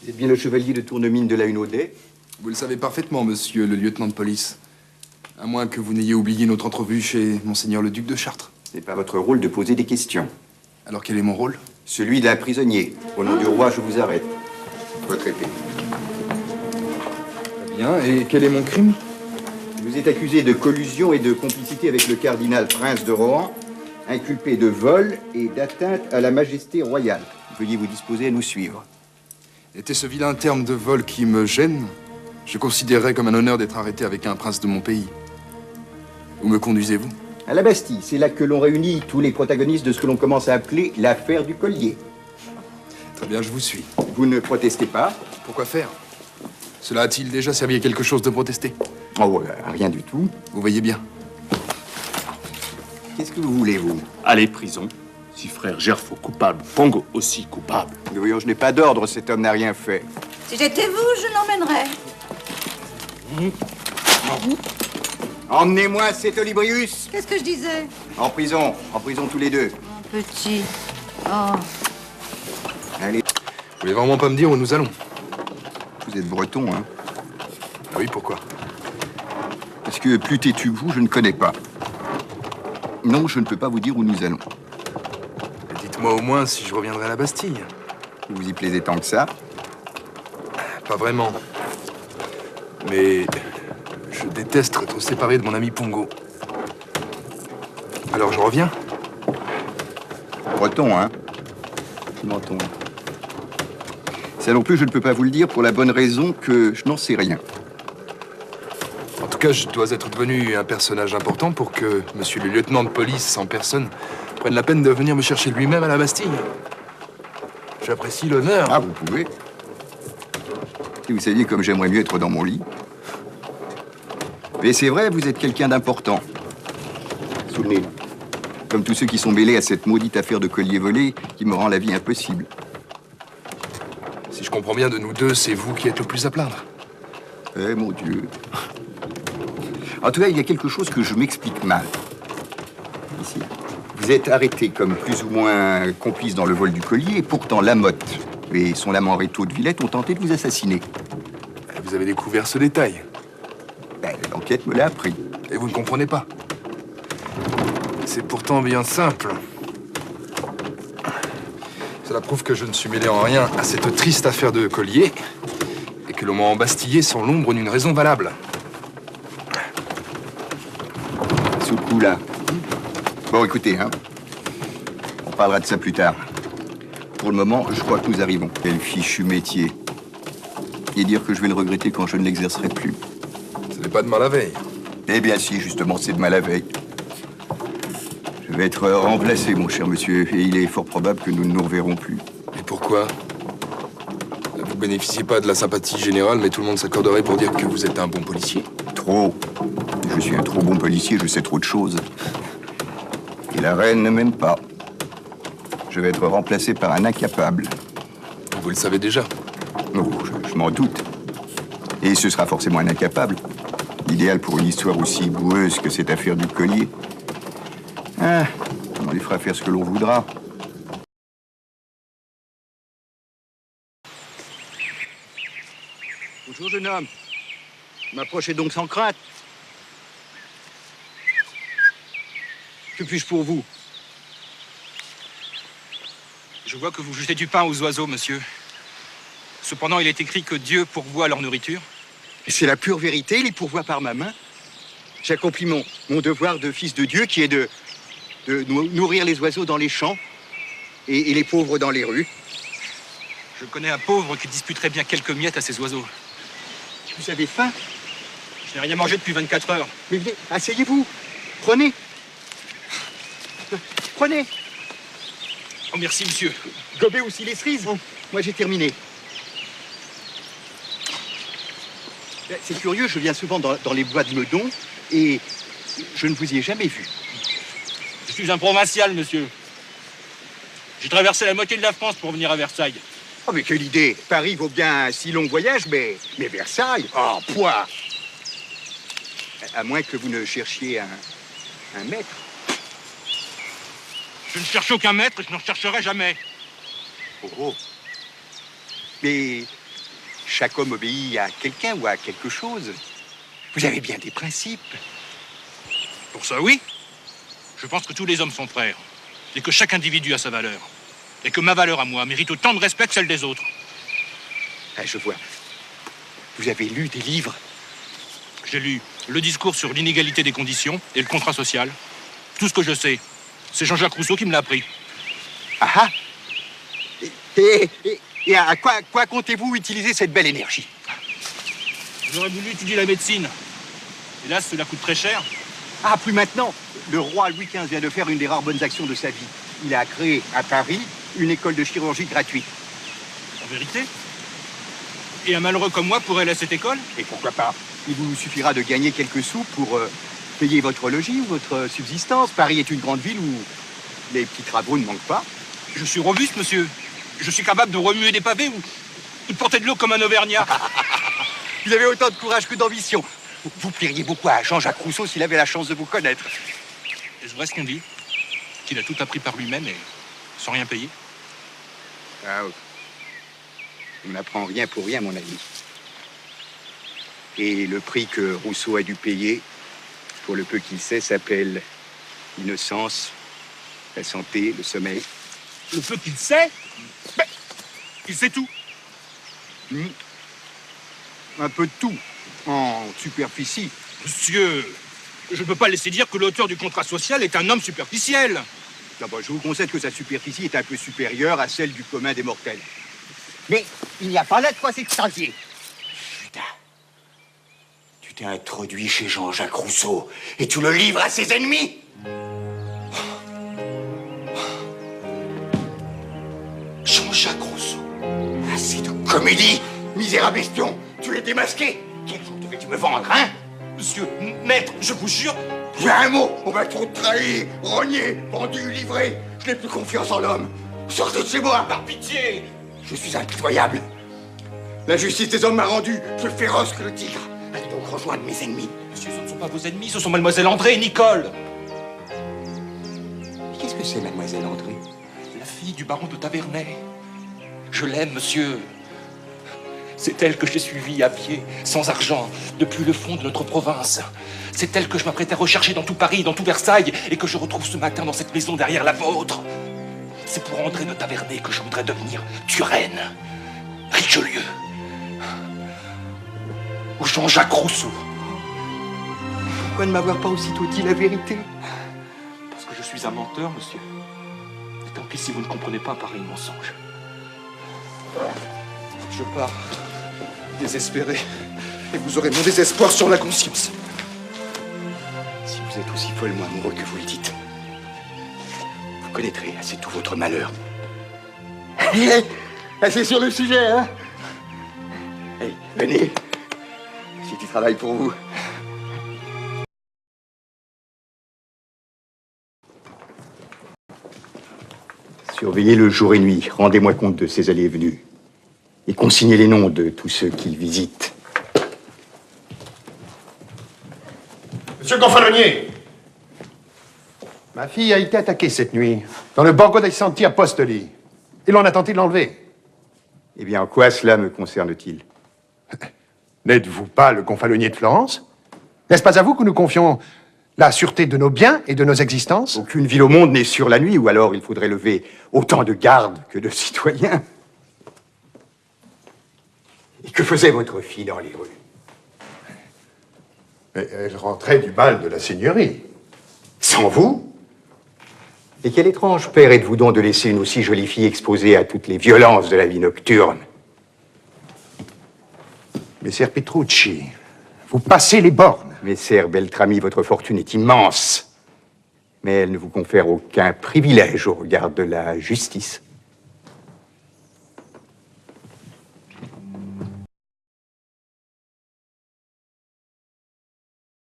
Vous êtes bien le chevalier de Tournemine de la Hunaudet? Vous le savez parfaitement, monsieur le lieutenant de police. À moins que vous n'ayez oublié notre entrevue chez Monseigneur le duc de Chartres. Ce n'est pas votre rôle de poser des questions. Alors quel est mon rôle? Celui d'un prisonnier. Au nom du roi, je vous arrête. Votre épée. Très bien. Et quel est mon crime? Vous êtes accusé de collusion et de complicité avec le cardinal prince de Rohan, inculpé de vol et d'atteinte à la majesté royale. Veuillez vous disposer à nous suivre. Était ce vilain terme de vol qui me gêne? Je considérerais comme un honneur d'être arrêté avec un prince de mon pays. Où me conduisez-vous? À la Bastille, c'est là que l'on réunit tous les protagonistes de ce que l'on commence à appeler l'affaire du collier. Très bien, je vous suis. Vous ne protestez pas? Pourquoi faire? Cela a-t-il déjà servi à quelque chose de protester? Oh, rien du tout. Vous voyez bien. Qu'est-ce que vous voulez, vous? Allez, prison. Si frère Gerfo coupable, Pongo aussi coupable. Nous voyons, je n'ai pas d'ordre, cet homme n'a rien fait. Si j'étais vous, je l'emmènerais. Emmenez-moi cet Olibrius. Qu'est-ce que je disais? En prison tous les deux. Petit. Oh. Allez, Vous voulez vraiment pas me dire où nous allons? vous êtes breton, hein? Ah oui, pourquoi? Parce que plus têtu que vous, je ne connais pas. Non, je ne peux pas vous dire où nous allons. Dites-moi au moins si je reviendrai à la Bastille. Vous y plaisez tant que ça? Pas vraiment. Mais je déteste être séparé de mon ami Pongo. Alors je reviens? Breton, hein? Menton. Ça non plus, je ne peux pas vous le dire pour la bonne raison que je n'en sais rien. En tout cas, je dois être devenu un personnage important pour que monsieur le lieutenant de police en personne prenne la peine de venir me chercher lui-même à la Bastille. J'apprécie l'honneur. Ah, vous pouvez. Si vous saviez comme j'aimerais mieux être dans mon lit. Mais c'est vrai, vous êtes quelqu'un d'important. Souvenez, comme tous ceux qui sont mêlés à cette maudite affaire de collier volé qui me rend la vie impossible. Si je comprends bien, de nous deux, c'est vous qui êtes le plus à plaindre. Eh, mon Dieu. En tout cas, il y a quelque chose que je m'explique mal. Ici. Vous êtes arrêté comme plus ou moins complice dans le vol du collier, et pourtant Lamotte et son amant Rétaux de Villette ont tenté de vous assassiner. Vous avez découvert ce détail. Ben, l'enquête me l'a appris. Et vous ne comprenez pas. C'est pourtant bien simple. Cela prouve que je ne suis mêlé en rien à cette triste affaire de collier et que l'on m'a embastillé sans l'ombre d'une raison valable. Sous le coup, là. Bon, écoutez, hein. On parlera de ça plus tard. Pour le moment, je crois que nous arrivons. Quel fichu métier. Et dire que je vais le regretter quand je ne l'exercerai plus. Ce n'est pas de mal la veille. Eh bien si, justement, c'est de mal la veille. Je vais être remplacé, mon cher monsieur, et il est fort probable que nous ne nous reverrons plus. Et pourquoi? Vous bénéficiez pas de la sympathie générale, mais tout le monde s'accorderait pour dire que vous êtes un bon policier. Trop. Je suis un trop bon policier, je sais trop de choses. Et la reine ne m'aime pas. Je vais être remplacé par un incapable. Vous le savez déjà. Oh, je m'en doute. Et ce sera forcément un incapable. Idéal pour une histoire aussi boueuse que cette affaire du collier. Ah, on lui fera faire ce que l'on voudra. Bonjour, jeune homme. M'approchez donc sans crainte. Que puis-je pour vous? Je vois que vous jetez du pain aux oiseaux, monsieur. Cependant, il est écrit que Dieu pourvoit leur nourriture. C'est la pure vérité, il y pourvoit par ma main. J'accomplis mon devoir de fils de Dieu qui est de nourrir les oiseaux dans les champs et les pauvres dans les rues. Je connais un pauvre qui disputerait bien quelques miettes à ces oiseaux. Vous avez faim? Je n'ai rien mangé depuis 24 heures. Mais venez, asseyez-vous. Prenez. Prenez. Oh, merci, monsieur. Gobez aussi les cerises. Moi, j'ai terminé. C'est curieux, je viens souvent dans les bois de Meudon et je ne vous y ai jamais vu. Je suis un provincial, monsieur. J'ai traversé la moitié de la France pour venir à Versailles. Oh, mais quelle idée! Paris vaut bien un si long voyage, mais Versailles, oh, poids! À moins que vous ne cherchiez un maître. Je ne cherche aucun maître et je n'en chercherai jamais. Oh, oh. Mais chaque homme obéit à quelqu'un ou à quelque chose. Vous avez bien des principes. Pour ça, oui. Je pense que tous les hommes sont frères. Et que chaque individu a sa valeur. Et que ma valeur à moi mérite autant de respect que celle des autres. Ah, je vois. Vous avez lu des livres? J'ai lu le discours sur l'inégalité des conditions et le contrat social. Tout ce que je sais, c'est Jean-Jacques Rousseau qui me l'a appris. Ah ah. Et à quoi comptez-vous utiliser cette belle énergie? J'aurais voulu étudier la médecine. Hélas, cela coûte très cher. Ah, plus maintenant. Le roi Louis XV vient de faire une des rares bonnes actions de sa vie. Il a créé à Paris une école de chirurgie gratuite. En vérité. Et un malheureux comme moi pourrait aller à cette école? Et pourquoi pas? Il vous suffira de gagner quelques sous pour payer votre logis ou votre subsistance. Paris est une grande ville où les petits travaux ne manquent pas. Je suis robuste, monsieur. Je suis capable de remuer des pavés ou de porter de l'eau comme un auvergnat. Vous avez autant de courage que d'ambition. Vous plairiez beaucoup à Jean-Jacques Rousseau s'il avait la chance de vous connaître. Est-ce vrai ce qu'on dit? Qu'il a tout appris par lui-même et sans rien payer? Ah, on n'apprend rien pour rien, mon ami. Et le prix que Rousseau a dû payer, pour le peu qu'il sait, s'appelle l'innocence, la santé, le sommeil. Le peu qu'il sait? Ben, il sait tout. Un peu de tout, en superficie. Monsieur, je ne peux pas laisser dire que l'auteur du contrat social est un homme superficiel. D'abord, je vous concède que sa superficie est un peu supérieure à celle du commun des mortels. Mais il n'y a pas là de quoi s'extasier. Putain. Tu t'es introduit chez Jean-Jacques Rousseau et tu le livres à ses ennemis? Jean-Jacques Rousseau. Assez de comédie, misérable espion. Tu es démasqué. Quel jour devais-tu me vendre, hein? Monsieur, maître, je vous jure... J'ai un mot, on m'a trop trahi, rogné, vendu, livré. Je n'ai plus confiance en l'homme. Sortez de chez moi, par pitié. Je suis impitoyable. La justice des hommes m'a rendu plus féroce que le tigre. Allez donc rejoindre mes ennemis. Monsieur, ce ne sont pas vos ennemis, ce sont Mademoiselle André et Nicole. Qu'est-ce que c'est, Mademoiselle André? La fille du baron de Tavernay. Je l'aime, monsieur. C'est elle que j'ai suivie à pied, sans argent, depuis le fond de notre province. C'est elle que je m'apprêtais à rechercher dans tout Paris, dans tout Versailles, et que je retrouve ce matin dans cette maison derrière la vôtre. C'est pour André de Tavernay que je voudrais devenir Turenne, Richelieu, ou Jean-Jacques Rousseau. Pourquoi ne m'avoir pas aussitôt dit la vérité? Parce que je suis un menteur, monsieur. Et tant pis si vous ne comprenez pas un pareil mensonge. Je pars, désespéré, et vous aurez mon désespoir sur la conscience. Si vous êtes aussi follement amoureux que vous le dites, vous connaîtrez assez tout votre malheur. C'est sur le sujet, hein? Hey, venez. J'ai du travail pour vous. Surveillez-le jour et nuit. Rendez-moi compte de ses allées et venues. Et consignez les noms de tous ceux qu'il visite. Monsieur le Gonfalonier, ma fille a été attaquée cette nuit, dans le Borgo dei Santi Apostoli. Et l'on a tenté de l'enlever. Eh bien, en quoi cela me concerne-t-il? N'êtes-vous pas le Gonfalonier de Florence? N'est-ce pas à vous que nous confions la sûreté de nos biens et de nos existences? Aucune ville au monde n'est sûre la nuit, ou alors il faudrait lever autant de gardes que de citoyens. Et que faisait votre fille dans les rues? Mais elle rentrait du bal de la seigneurie. Sans vous? Et quel étrange père êtes-vous donc de laisser une aussi jolie fille exposée à toutes les violences de la vie nocturne? Messer Petrucci, vous passez les bornes. Messer Beltrami, votre fortune est immense. Mais elle ne vous confère aucun privilège au regard de la justice.